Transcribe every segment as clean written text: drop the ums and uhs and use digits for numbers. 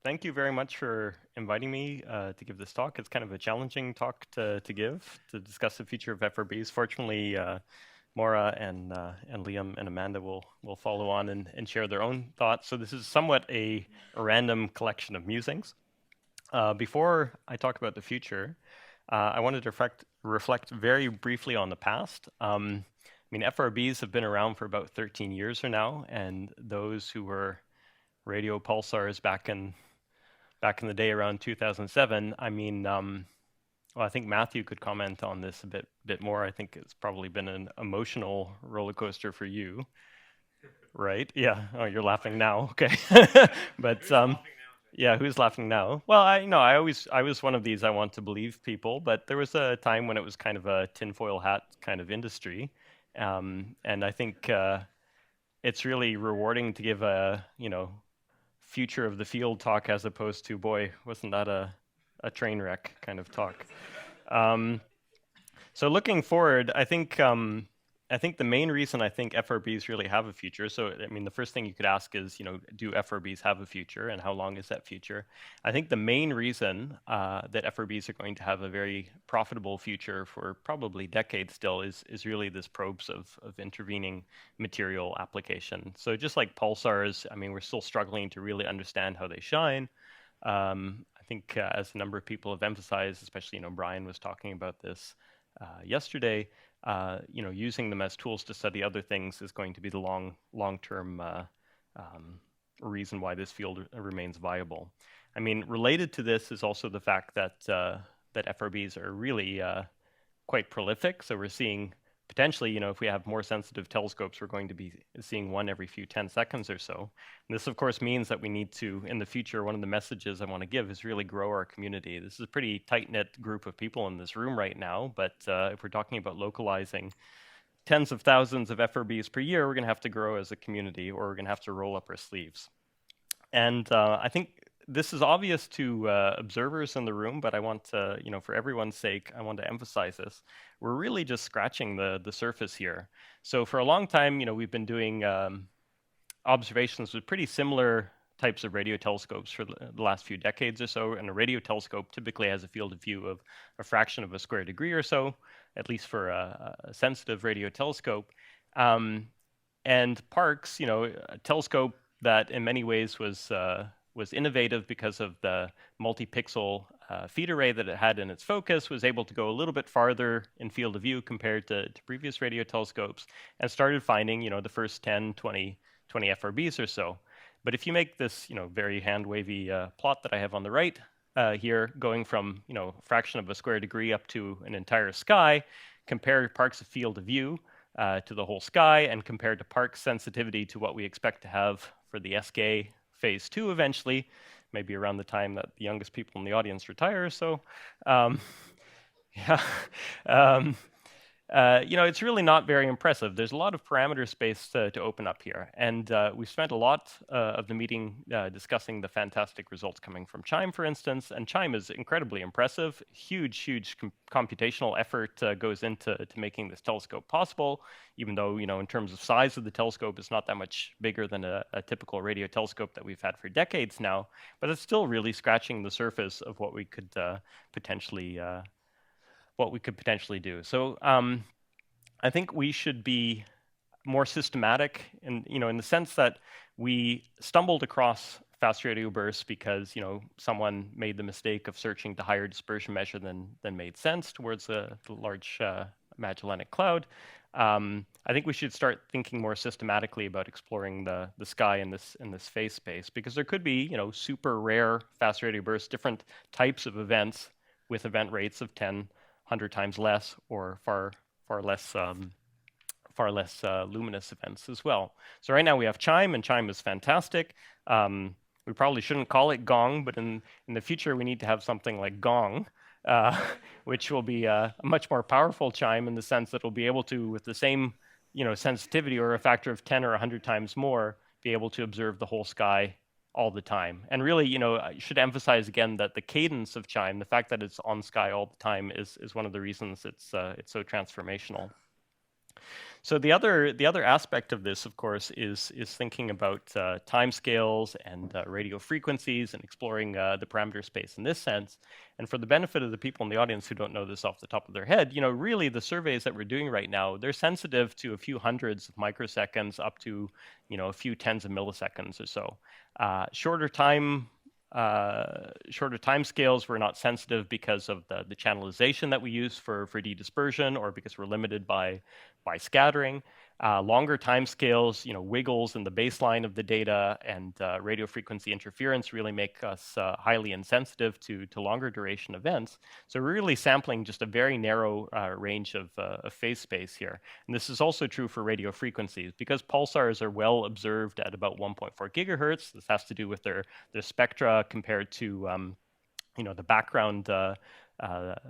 Thank you very much for inviting me to give this talk. It's kind of a challenging talk to give, to discuss the future of FRBs. Fortunately, Maura and Liam and Amanda will follow on and share their own thoughts. So this is somewhat a random collection of musings. Before I talk about the future, I wanted to reflect very briefly on the past. I mean, FRBs have been around for about 13 years or now, and those who were radio pulsars back in the day around 2007. I mean, well, I think Matthew could comment on this a bit more. I think it's probably been an emotional roller coaster for you, right? Yeah. Oh, you're laughing now. Okay. But yeah, who's laughing now? Well, I was one of these I want to believe people, but there was a time when it was kind of a tinfoil hat kind of industry, and I think it's really rewarding to give a future of the field talk as opposed to, boy, wasn't that a train wreck kind of talk. Um, so looking forward, I think the main reason I think FRBs really have a future. So I mean, the first thing you could ask is, do FRBs have a future, and how long is that future? I think the main reason that FRBs are going to have a very profitable future for probably decades still is really this probes of intervening material application. So just like pulsars, I mean, we're still struggling to really understand how they shine. I think as a number of people have emphasized, especially Brian was talking about this yesterday, using them as tools to study other things is going to be the long-term reason why this field remains viable. I mean, related to this is also the fact that FRBs are really quite prolific. So we're seeing potentially, if we have more sensitive telescopes, we're going to be seeing one every 10 seconds or so. And this, of course, means that we need to, in the future, one of the messages I want to give is really grow our community. This is a pretty tight-knit group of people in this room right now, but if we're talking about localizing tens of thousands of FRBs per year, we're going to have to grow as a community, or we're going to have to roll up our sleeves. And I think this is obvious to observers in the room, but I want to, for everyone's sake, I want to emphasize this. We're really just scratching the surface here. So for a long time, we've been doing observations with pretty similar types of radio telescopes for the last few decades or so, and a radio telescope typically has a field of view of a fraction of a square degree or so, at least for a sensitive radio telescope. And Parkes, a telescope that in many ways was innovative because of the multi-pixel feed array that it had in its focus, was able to go a little bit farther in field of view compared to previous radio telescopes, and started finding, the first 10, 20 FRBs or so. But if you make this, very hand-wavy plot that I have on the right here, going from, a fraction of a square degree up to an entire sky, compare Parkes' field of view to the whole sky, and compared to Parkes' sensitivity to what we expect to have for the SK phase 2 eventually, maybe around the time that the youngest people in the audience retire. So, yeah. It's really not very impressive. There's a lot of parameter space to open up here. And we spent a lot of the meeting discussing the fantastic results coming from CHIME, for instance. And CHIME is incredibly impressive. Huge computational effort goes into making this telescope possible, even though, in terms of size of the telescope, it's not that much bigger than a typical radio telescope that we've had for decades now. But it's still really scratching the surface of what we could potentially do. So I think we should be more systematic in the sense that we stumbled across fast radio bursts because someone made the mistake of searching the higher dispersion measure than made sense towards the large Magellanic Cloud. I think we should start thinking more systematically about exploring the sky in this phase space, because there could be super rare fast radio bursts, different types of events with event rates of 10, 100 times less, or far less luminous events as well. So right now we have CHIME, and CHIME is fantastic. We probably shouldn't call it GONG, but in the future we need to have something like GONG, which will be a much more powerful CHIME in the sense that it'll be able to, with the same sensitivity or a factor of 10 or 100 times more, be able to observe the whole sky all the time. And really, I should emphasize again that the cadence of CHIME, the fact that it's on sky all the time, is one of the reasons it's so transformational. So the other aspect of this, of course, is thinking about timescales and radio frequencies and exploring the parameter space in this sense. And for the benefit of the people in the audience who don't know this off the top of their head, really the surveys that we're doing right now, they're sensitive to a few hundreds of microseconds up to a few tens of milliseconds or so. Shorter time scales were not sensitive because of the channelization that we use for de-dispersion, or because we're limited by scattering. Longer time scales, wiggles in the baseline of the data and radio frequency interference really make us highly insensitive to longer duration events. So we're really sampling just a very narrow range of phase space here. And this is also true for radio frequencies. Because pulsars are well observed at about 1.4 gigahertz, this has to do with their spectra compared to the background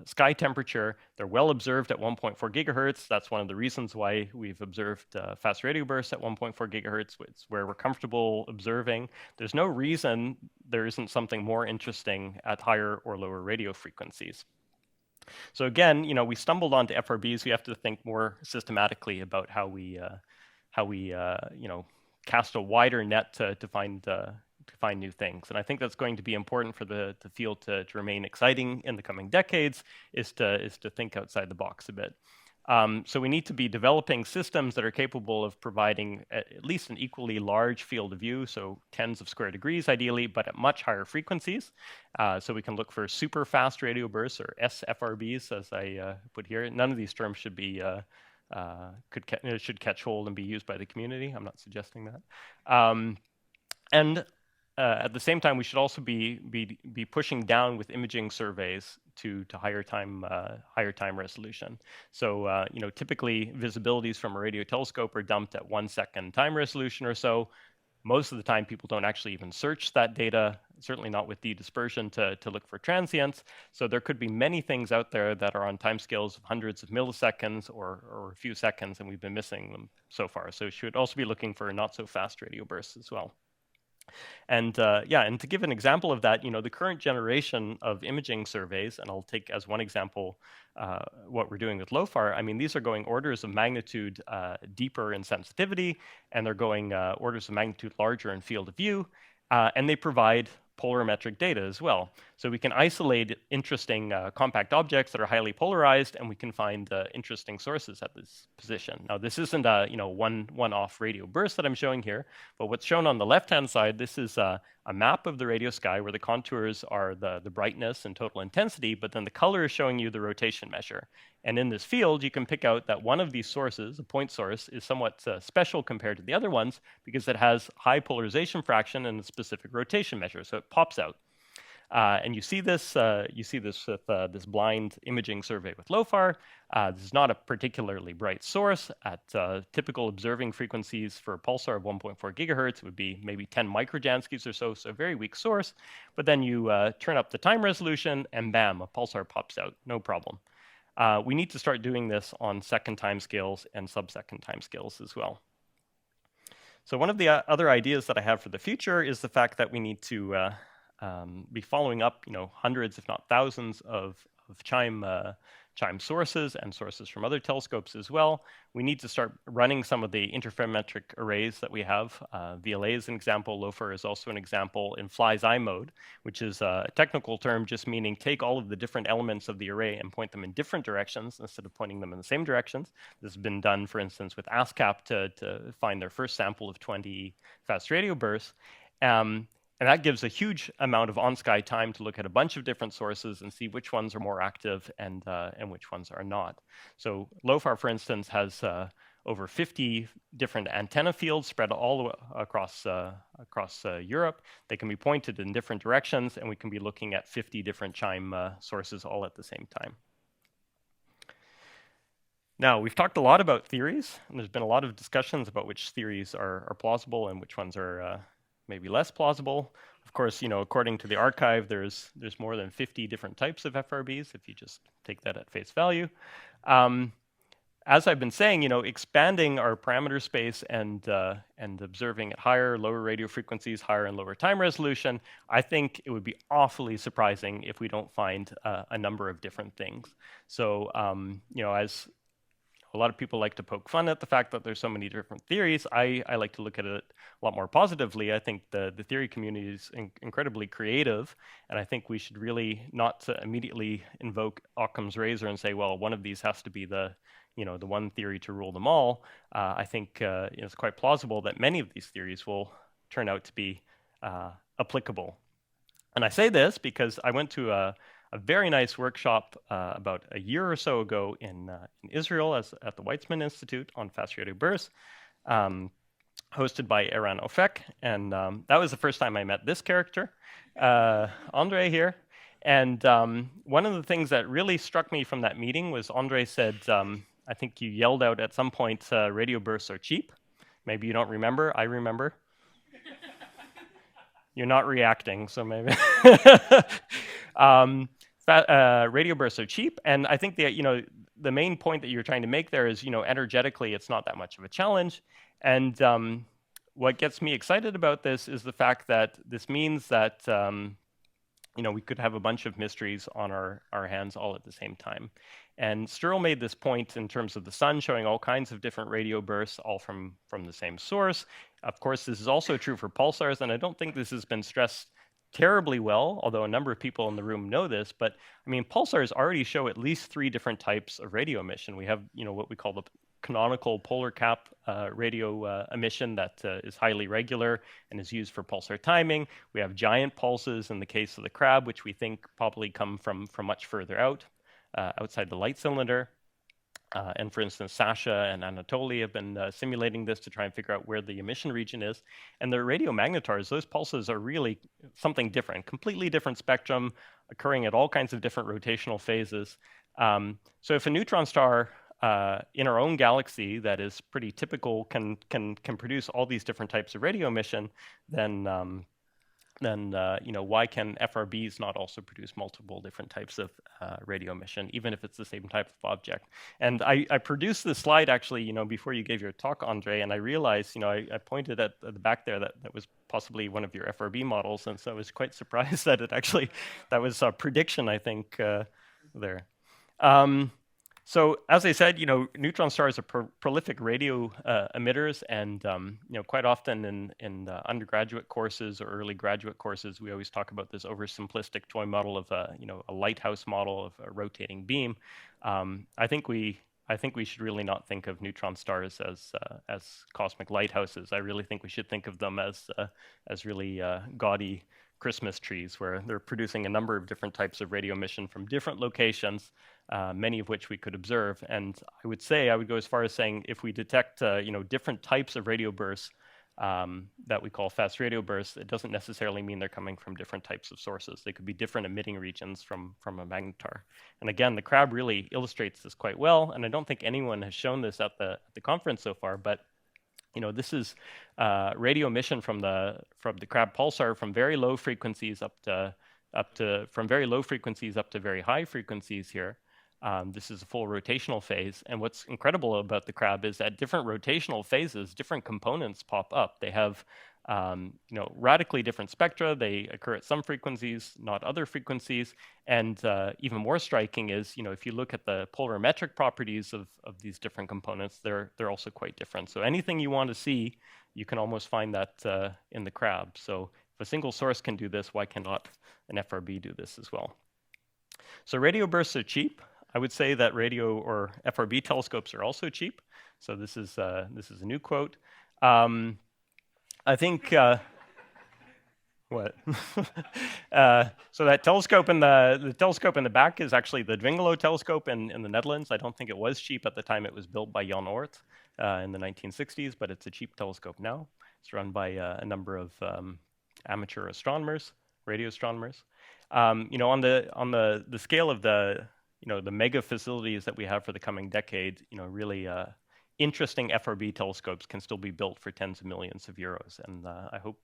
sky temperature. They're well observed at 1.4 gigahertz. That's one of the reasons why we've observed fast radio bursts at 1.4 gigahertz. It's where we're comfortable observing. There's no reason there isn't something more interesting at higher or lower radio frequencies. So again, we stumbled onto FRBs. We have to think more systematically about how we cast a wider net to find new things. And I think that's going to be important for the field to remain exciting in the coming decades, is to think outside the box a bit. So we need to be developing systems that are capable of providing at least an equally large field of view, so tens of square degrees ideally, but at much higher frequencies. So we can look for super fast radio bursts, or SFRBs, as I put here. None of these terms should be should catch hold and be used by the community. I'm not suggesting that. And at the same time, we should also be pushing down with imaging surveys to higher time resolution. So typically visibilities from a radio telescope are dumped at 1 second time resolution or so. Most of the time, people don't actually even search that data, certainly not with de-dispersion, to look for transients. So there could be many things out there that are on timescales of hundreds of milliseconds or a few seconds, and we've been missing them so far. So we should also be looking for not so fast radio bursts as well. And and to give an example of that, the current generation of imaging surveys, and I'll take as one example what we're doing with LOFAR. I mean, these are going orders of magnitude deeper in sensitivity, and they're going orders of magnitude larger in field of view, and they provide polarimetric data as well. So we can isolate interesting compact objects that are highly polarized, and we can find interesting sources at this position. Now, this isn't a one-off radio burst that I'm showing here, but what's shown on the left-hand side, this is a map of the radio sky where the contours are the brightness and total intensity, but then the color is showing you the rotation measure. And in this field, you can pick out that one of these sources, a point source, is somewhat special compared to the other ones because it has high polarization fraction and a specific rotation measure, so it pops out. And you see this with this blind imaging survey with LOFAR. This is not a particularly bright source. At typical observing frequencies for a pulsar of 1.4 gigahertz, it would be maybe 10 microjanskis or so, so a very weak source. But then you turn up the time resolution, and bam, a pulsar pops out, no problem. We need to start doing this on second timescales and sub-second timescales as well. So one of the other ideas that I have for the future is the fact that we need to be following up, hundreds, if not thousands, of chime sources and sources from other telescopes as well. We need to start running some of the interferometric arrays that we have. VLA is an example. LOFAR is also an example in fly's eye mode, which is a technical term just meaning take all of the different elements of the array and point them in different directions instead of pointing them in the same directions. This has been done, for instance, with ASCAP to find their first sample of 20 fast radio bursts. And that gives a huge amount of on-sky time to look at a bunch of different sources and see which ones are more active and which ones are not. So LOFAR, for instance, has over 50 different antenna fields spread all across Europe. They can be pointed in different directions, and we can be looking at 50 different chime sources all at the same time. Now, we've talked a lot about theories, and there's been a lot of discussions about which theories are plausible and which ones are maybe less plausible. Of course, according to the archive, there's more than 50 different types of FRBs, if you just take that at face value. As I've been saying, expanding our parameter space and observing at higher, lower radio frequencies, higher and lower time resolution, I think it would be awfully surprising if we don't find a number of different things. So, as a lot of people like to poke fun at the fact that there's so many different theories. I like to look at it a lot more positively. I think the theory community is incredibly creative, and I think we should really not immediately invoke Occam's razor and say, well, one of these has to be the one theory to rule them all. I think it's quite plausible that many of these theories will turn out to be applicable. And I say this because I went to a very nice workshop about a year or so ago in Israel at the Weizmann Institute on fast radio bursts, hosted by Eran Ofek. And that was the first time I met this character, Andre here. And one of the things that really struck me from that meeting was Andre said, I think you yelled out at some point, radio bursts are cheap. Maybe you don't remember. I remember. You're not reacting, so maybe. Radio bursts are cheap, and I think that the main point that you're trying to make there is energetically it's not that much of a challenge, and what gets me excited about this is the fact that this means that we could have a bunch of mysteries on our hands all at the same time. And Sturl made this point in terms of the sun showing all kinds of different radio bursts, all from the same source. Of course, this is also true for pulsars, and I don't think this has been stressed terribly well, although a number of people in the room know this. But I mean, pulsars already show at least 3 different types of radio emission. We have what we call the canonical polar cap radio emission that is highly regular and is used for pulsar timing. We have giant pulses in the case of the crab, which we think probably come from much further out, outside the light cylinder. And for instance, Sasha and Anatoly have been simulating this to try and figure out where the emission region is. And the radio magnetars, those pulses are really something different, completely different spectrum, occurring at all kinds of different rotational phases. So if a neutron star in our own galaxy that is pretty typical can produce all these different types of radio emission, then why can FRBs not also produce multiple different types of radio emission, even if it's the same type of object? And I produced this slide actually, before you gave your talk, Andre, and I realized, I pointed at the back there that was possibly one of your FRB models, and so I was quite surprised that that was a prediction, I think, there. So as I said, neutron stars are prolific radio emitters, and quite often in undergraduate courses or early graduate courses, we always talk about this oversimplistic toy model of a lighthouse model of a rotating beam. I think we should really not think of neutron stars as cosmic lighthouses. I really think we should think of them as really gaudy Christmas trees, where they're producing a number of different types of radio emission from different locations, many of which we could observe. And I would go as far as saying if we detect different types of radio bursts that we call fast radio bursts, it doesn't necessarily mean they're coming from different types of sources. They could be different emitting regions from a magnetar. And again, the crab really illustrates this quite well, and I don't think anyone has shown this at the conference so far, but this is radio emission from the crab pulsar from very low frequencies up to very high frequencies here. This is a full rotational phase, and what's incredible about the crab is at different rotational phases, different components pop up. They have radically different spectra. They occur at some frequencies, not other frequencies. And even more striking is, if you look at the polarimetric properties of these different components, they're also quite different. So anything you want to see, you can almost find that in the crab. So if a single source can do this, why cannot an FRB do this as well? So radio bursts are cheap. I would say that radio or FRB telescopes are also cheap. So this is a new quote. I think what? So that telescope in the telescope in the back is actually the Dwingelo telescope in the Netherlands. I don't think it was cheap at the time it was built by Jan Oort in the 1960s, but it's a cheap telescope now. It's run by a number of amateur astronomers, radio astronomers. On the scale of the mega facilities that we have for the coming decade, really interesting FRB telescopes can still be built for tens of millions of euros. And I hope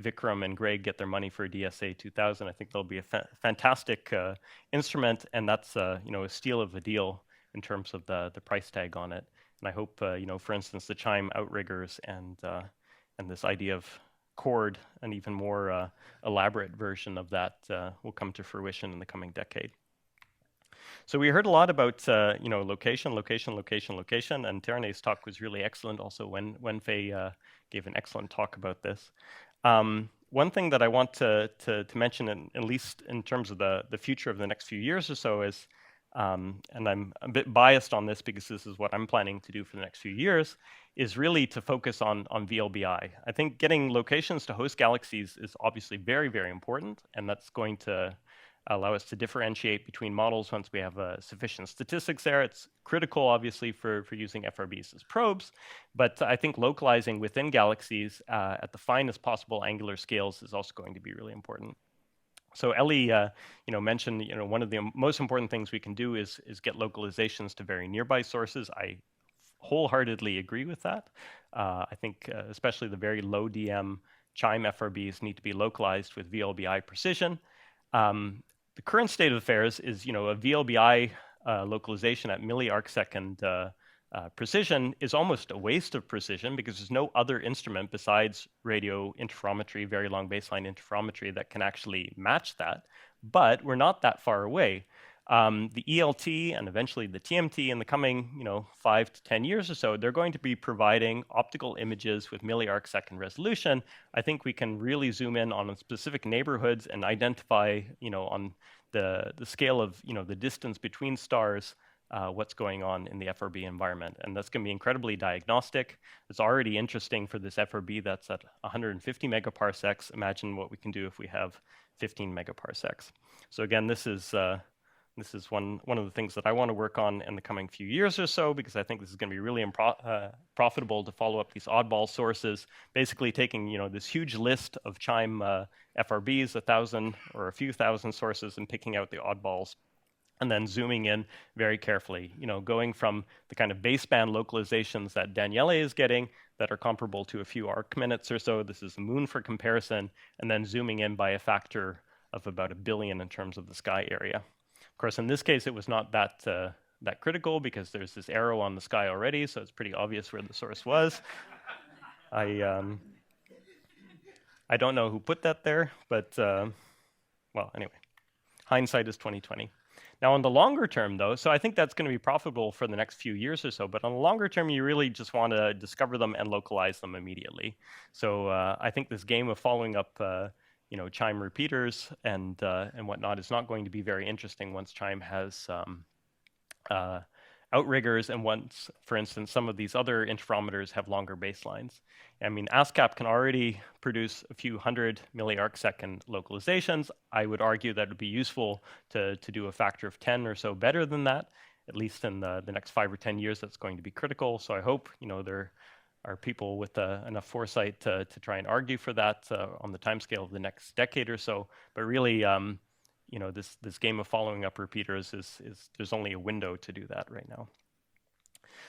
Vikram and Greg get their money for DSA 2000. I think they'll be a fantastic instrument, and that's a steal of a deal in terms of the price tag on it. And I hope for instance the Chime outriggers and this idea of chord, an even more elaborate version of that will come to fruition in the coming decade. So we heard a lot about location, and Tierney's talk was really excellent. Also, when Wenfei gave an excellent talk about this. One thing that I want to mention, at least in terms of the future of the next few years or so, is, and I'm a bit biased on this because this is what I'm planning to do for the next few years, is really to focus on VLBI. I think getting locations to host galaxies is obviously very, very important, and that's going to allow us to differentiate between models once we have sufficient statistics there. It's critical, obviously, for using FRBs as probes, but I think localizing within galaxies at the finest possible angular scales is also going to be really important. So Ellie, mentioned, one of the most important things we can do is get localizations to very nearby sources. I wholeheartedly agree with that. I think especially the very low DM CHIME FRBs need to be localized with VLBI precision. The current state of affairs is, a VLBI localization at milli-arcsecond precision is almost a waste of precision because there's no other instrument besides radio interferometry, very long baseline interferometry, that can actually match that. But we're not that far away. The ELT and eventually the TMT in the coming 5 to 10 years or so, they're going to be providing optical images with milli-arcsecond resolution. I think we can really zoom in on specific neighborhoods and identify on the scale of the distance between stars what's going on in the FRB environment. And that's going to be incredibly diagnostic. It's already interesting for this FRB that's at 150 megaparsecs. Imagine what we can do if we have 15 megaparsecs. So again, this is one of the things that I want to work on in the coming few years or so, because I think this is going to be really profitable to follow up these oddball sources, basically taking this huge list of CHIME FRBs, 1,000 or a few thousand sources, and picking out the oddballs, and then zooming in very carefully, going from the kind of baseband localizations that Daniele is getting that are comparable to a few arc minutes or so. This is the moon for comparison, and then zooming in by a factor of about 1 billion in terms of the sky area. Of course, in this case, it was not that critical because there's this arrow on the sky already, so it's pretty obvious where the source was. I don't know who put that there, but well, anyway, hindsight is 2020. Now, on the longer term, though, so I think that's going to be profitable for the next few years or so, but on the longer term, you really just want to discover them and localize them immediately. So I think this game of following up CHIME repeaters and whatnot is not going to be very interesting once CHIME has outriggers, and once, for instance, some of these other interferometers have longer baselines. I mean, ASCAP can already produce a few hundred milli-arcsecond localizations. I would argue that it would be useful to do a factor of 10 or so better than that, at least in the next 5 or 10 years. That's going to be critical. So I hope there are people with enough foresight to try and argue for that on the timescale of the next decade or so. But really, this game of following up repeaters is there's only a window to do that right now.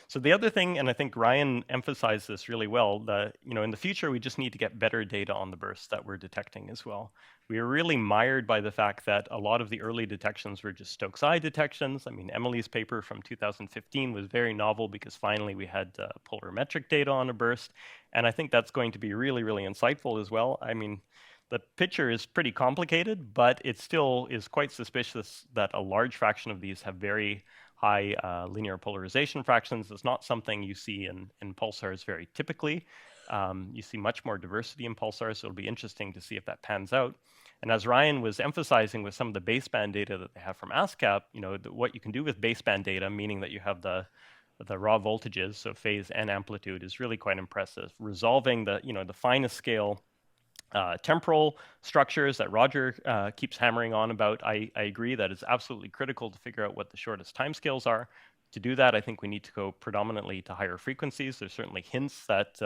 So the other thing, and I think Ryan emphasized this really well, that in the future we just need to get better data on the bursts that we're detecting as well. We are really mired by the fact that a lot of the early detections were just Stokes eye detections. I mean, Emily's paper from 2015 was very novel because finally we had polarimetric data on a burst, and I think that's going to be really, really insightful as well. I mean, the picture is pretty complicated, but it still is quite suspicious that a large fraction of these have very high linear polarization fractions. It's not something you see in pulsars very typically. You see much more diversity in pulsars, so it'll be interesting to see if that pans out. And as Ryan was emphasizing with some of the baseband data that they have from ASCAP, what you can do with baseband data, meaning that you have the raw voltages, so phase and amplitude, is really quite impressive. Resolving the finest scale temporal structures that Roger keeps hammering on about, I agree that it's absolutely critical to figure out what the shortest timescales are. To do that, I think we need to go predominantly to higher frequencies. There's certainly hints that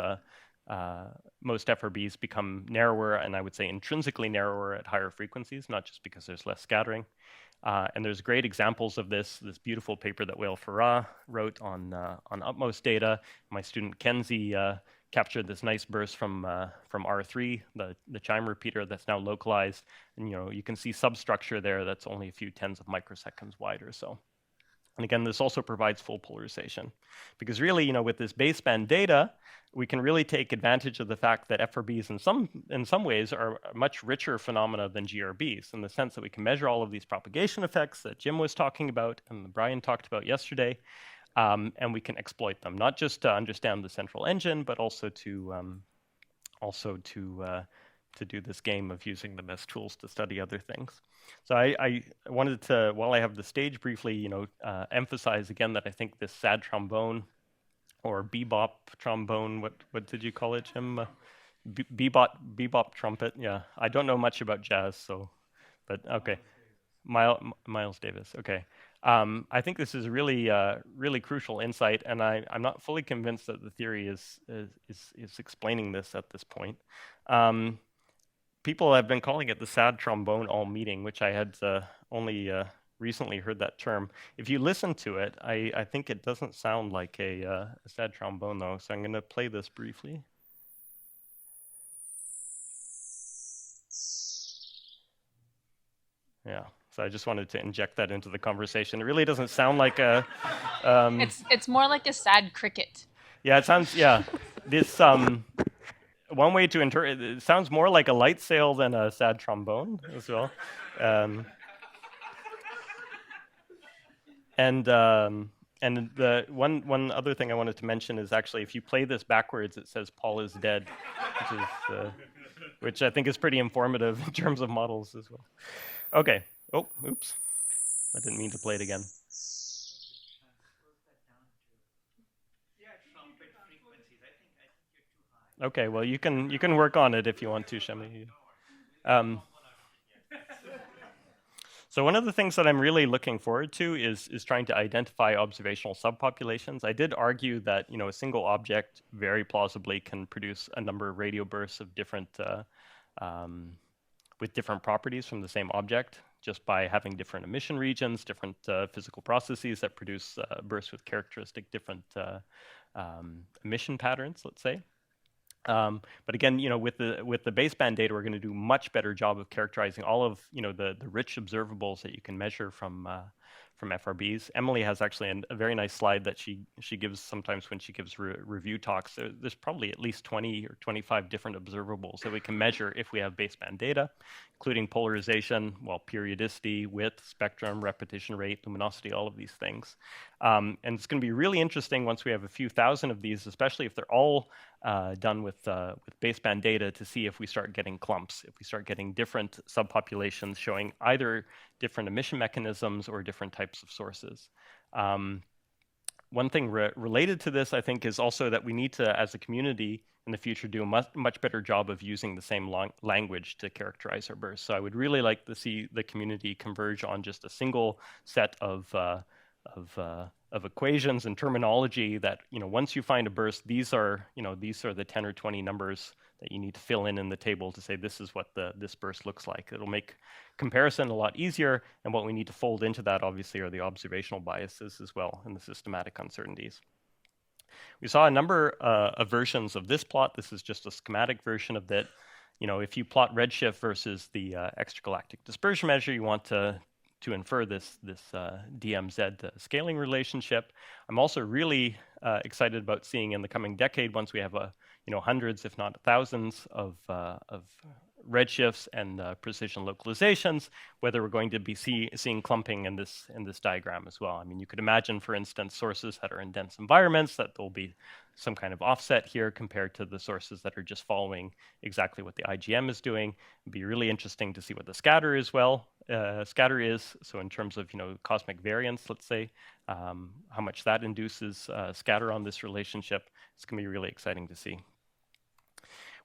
most FRBs become narrower, and I would say intrinsically narrower at higher frequencies, not just because there's less scattering. And there's great examples of this beautiful paper that Wael Farah wrote on Utmost data. My student Kenzie captured this nice burst from R3, the CHIME repeater that's now localized. And you can see substructure there that's only a few tens of microseconds wide or so. And again, this also provides full polarization. Because really, with this baseband data, we can really take advantage of the fact that FRBs in some ways are a much richer phenomena than GRBs, in the sense that we can measure all of these propagation effects that Jim was talking about and Brian talked about yesterday, and we can exploit them, not just to understand the central engine, but also to do this game of using them as tools to study other things. So I wanted to, while I have the stage, briefly, emphasize again that I think this sad trombone or bebop trombone, what did you call it, Jim? Bebop trumpet. Yeah, I don't know much about jazz, so, but okay. Miles Davis. Okay. I think this is really really crucial insight, and I'm not fully convinced that the theory is explaining this at this point. People have been calling it the sad trombone all meeting, which I had only recently heard that term. If you listen to it, I think it doesn't sound like a sad trombone though. So I'm going to play this briefly. Yeah. So I just wanted to inject that into the conversation. It really doesn't sound like a. It's more like a sad cricket. Yeah, it sounds. Yeah, this one way to interpret it sounds more like a light sail than a sad trombone as well. And the one other thing I wanted to mention is actually if you play this backwards, it says Paul is dead, which I think is pretty informative in terms of models as well. Okay. Oh, oops. I didn't mean to play it again. Okay, well you can work on it if you want to, Shemi. So one of the things that I'm really looking forward to is trying to identify observational subpopulations. I did argue that a single object very plausibly can produce a number of radio bursts of different with different properties from the same object, just by having different emission regions, different physical processes that produce bursts with characteristic different emission patterns, let's say. But again, with the baseband data, we're going to do a much better job of characterizing all of the rich observables that you can measure from FRBs. Emily has actually a very nice slide that she gives sometimes when she gives review talks. There's probably at least 20 or 25 different observables that we can measure if we have baseband data, including polarization, periodicity, width, spectrum, repetition rate, luminosity, all of these things. And it's going to be really interesting once we have a few thousand of these, especially if they're all done with baseband data, to see if we start getting clumps, if we start getting different subpopulations showing either different emission mechanisms or different types of sources. One thing related to this, I think, is also that we need to, as a community in the future, do a much better job of using the same language to characterize our bursts. So I would really like to see the community converge on just a single set of equations and terminology that, once you find a burst, these are the 10 or 20 numbers that you need to fill in the table to say this is what this burst looks like. It'll make comparison a lot easier, and what we need to fold into that, obviously, are the observational biases as well and the systematic uncertainties. We saw a number of versions of this plot. This is just a schematic version of that. If you plot redshift versus the extragalactic dispersion measure, you want to infer this DMZ scaling relationship. I'm also really excited about seeing in the coming decade, once we have hundreds, if not thousands, of redshifts and precision localizations, whether we're going to be seeing clumping in this diagram as well. I mean, you could imagine, for instance, sources that are in dense environments, that there'll be some kind of offset here compared to the sources that are just following exactly what the IGM is doing. It'd be really interesting to see what the scatter is. So in terms of cosmic variance, let's say, how much that induces scatter on this relationship. It's going to be really exciting to see.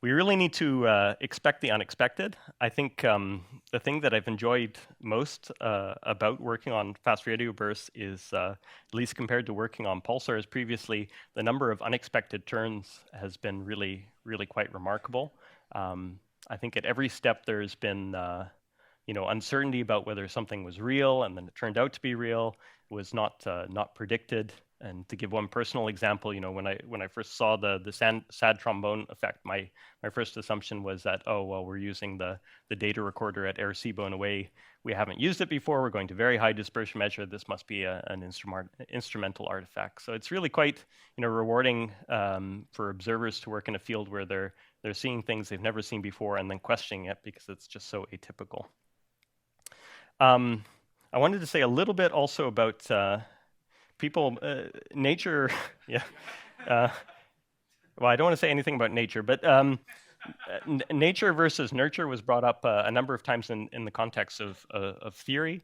We really need to expect the unexpected. I think the thing that I've enjoyed most about working on fast radio bursts is, at least compared to working on pulsars previously, the number of unexpected turns has been really, really quite remarkable. I think at every step there's been uncertainty about whether something was real, and then it turned out to be real. It was not predicted. And to give one personal example, when I first saw the sad trombone effect, my first assumption was that, oh well, we're using the data recorder at Arecibo in a way we haven't used it before. We're going to very high dispersion measure. This must be an instrumental artifact. So it's really quite rewarding for observers to work in a field where they're seeing things they've never seen before and then questioning it because it's just so atypical. I wanted to say a little bit also about people, nature, yeah. Well, I don't want to say anything about nature, but nature versus nurture was brought up a number of times in the context of theory.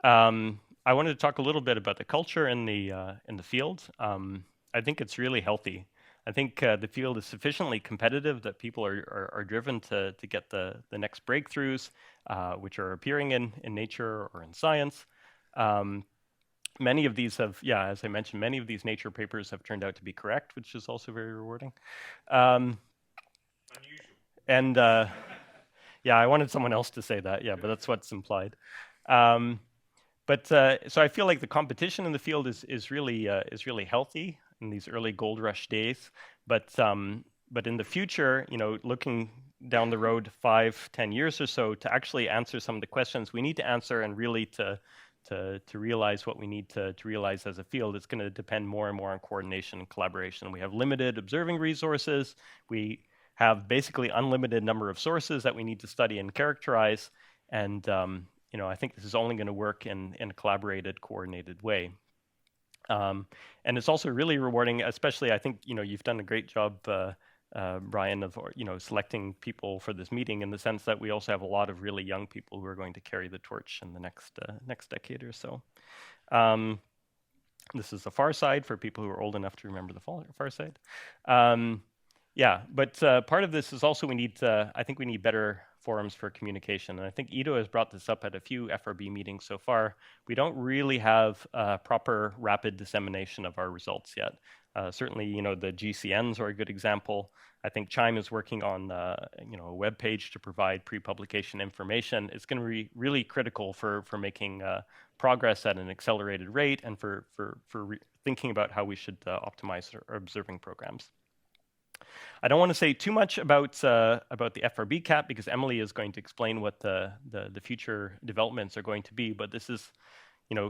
I wanted to talk a little bit about the culture in the field. I think it's really healthy. I think the field is sufficiently competitive that people are driven to get the next breakthroughs, which are appearing in nature or in science. Many of these have, as I mentioned, many of these nature papers have turned out to be correct, which is also very rewarding. Unusual. And I wanted someone else to say that, but that's what's implied. So I feel like the competition in the field is really healthy in these early gold rush days. But in the future, looking down the road 5-10 years or so, to actually answer some of the questions we need to answer and really to realize what we need to realize as a field, it's going to depend more and more on coordination and collaboration. We have limited observing resources. We have basically unlimited number of sources that we need to study and characterize. And I think this is only going to work in a collaborated, coordinated way. And it's also really rewarding, especially I think you've done a great job, Brian, of selecting people for this meeting, in the sense that we also have a lot of really young people who are going to carry the torch in the next decade or so. This is the far side for people who are old enough to remember the far side. But part of this is also I think we need better forums for communication. And I think Ido has brought this up at a few FRB meetings so far. We don't really have proper rapid dissemination of our results yet. Certainly, the GCNs are a good example. I think Chime is working on a web page to provide pre-publication information. It's going to be really critical for making progress at an accelerated rate and for thinking about how we should optimize our observing programs. I don't want to say too much about the FRB cap because Emily is going to explain what the future developments are going to be. But this is,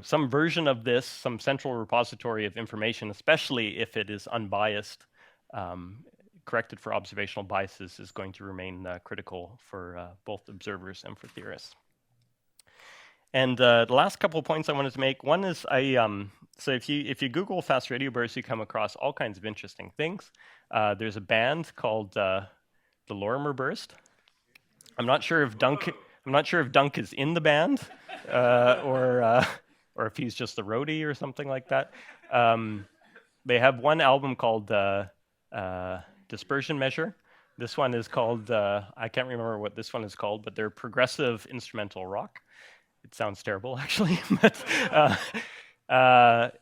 some version of this, some central repository of information, especially if it is unbiased, corrected for observational biases, is going to remain critical for both observers and for theorists. And the last couple of points I wanted to make. One is so if you Google fast radio bursts, you come across all kinds of interesting things. There's a band called the Lorimer burst. I'm not sure if Dunk is in the band or if he's just a roadie or something like that. They have one album called Dispersion Measure. This one is called I can't remember what this one is called, but they're progressive instrumental rock. It sounds terrible, actually. But,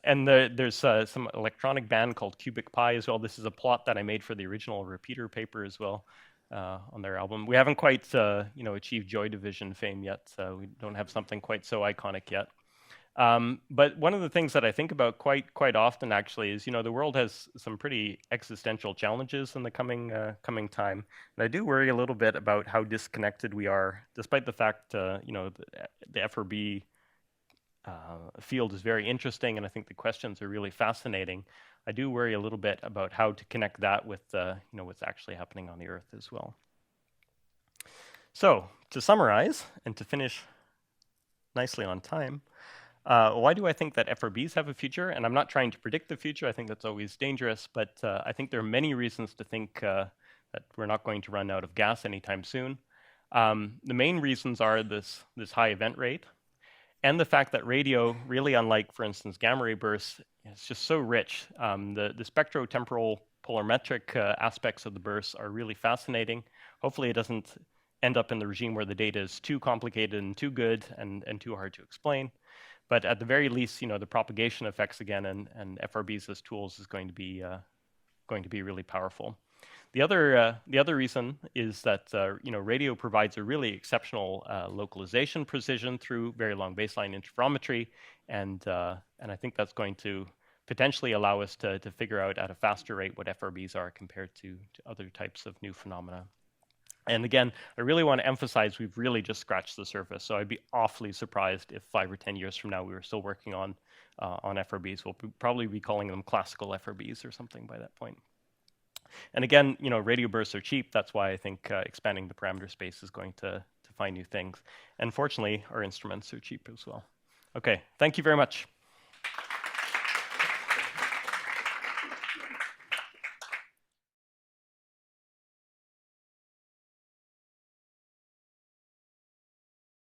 and there's some electronic band called Cubic Pi as well. This is a plot that I made for the original repeater paper as well on their album. We haven't quite achieved Joy Division fame yet. We don't have something quite so iconic yet. But one of the things that I think about quite often actually is, the world has some pretty existential challenges in the coming time, and I do worry a little bit about how disconnected we are, despite the fact the FRB field is very interesting, and I think the questions are really fascinating. I do worry a little bit about how to connect that with what's actually happening on the Earth as well. So to summarize and to finish nicely on time. Why do I think that FRBs have a future? And I'm not trying to predict the future. I think that's always dangerous. But I think there are many reasons to think that we're not going to run out of gas anytime soon. The main reasons are this high event rate and the fact that radio, really unlike, for instance, gamma ray bursts, is just so rich. The spectrotemporal polarimetric aspects of the bursts are really fascinating. Hopefully it doesn't end up in the regime where the data is too complicated and too good and too hard to explain. But at the very least, the propagation effects again and FRBs as tools is going to be really powerful. The other reason is that radio provides a really exceptional localization precision through very long baseline interferometry, and I think that's going to potentially allow us to figure out at a faster rate what FRBs are compared to other types of new phenomena. And again, I really want to emphasize we've really just scratched the surface. So I'd be awfully surprised if 5 or 10 years from now we were still working on FRBs. We'll probably be calling them classical FRBs or something by that point. And again, radio bursts are cheap. That's why I think expanding the parameter space is going to find new things. And fortunately, our instruments are cheap as well. Okay, thank you very much.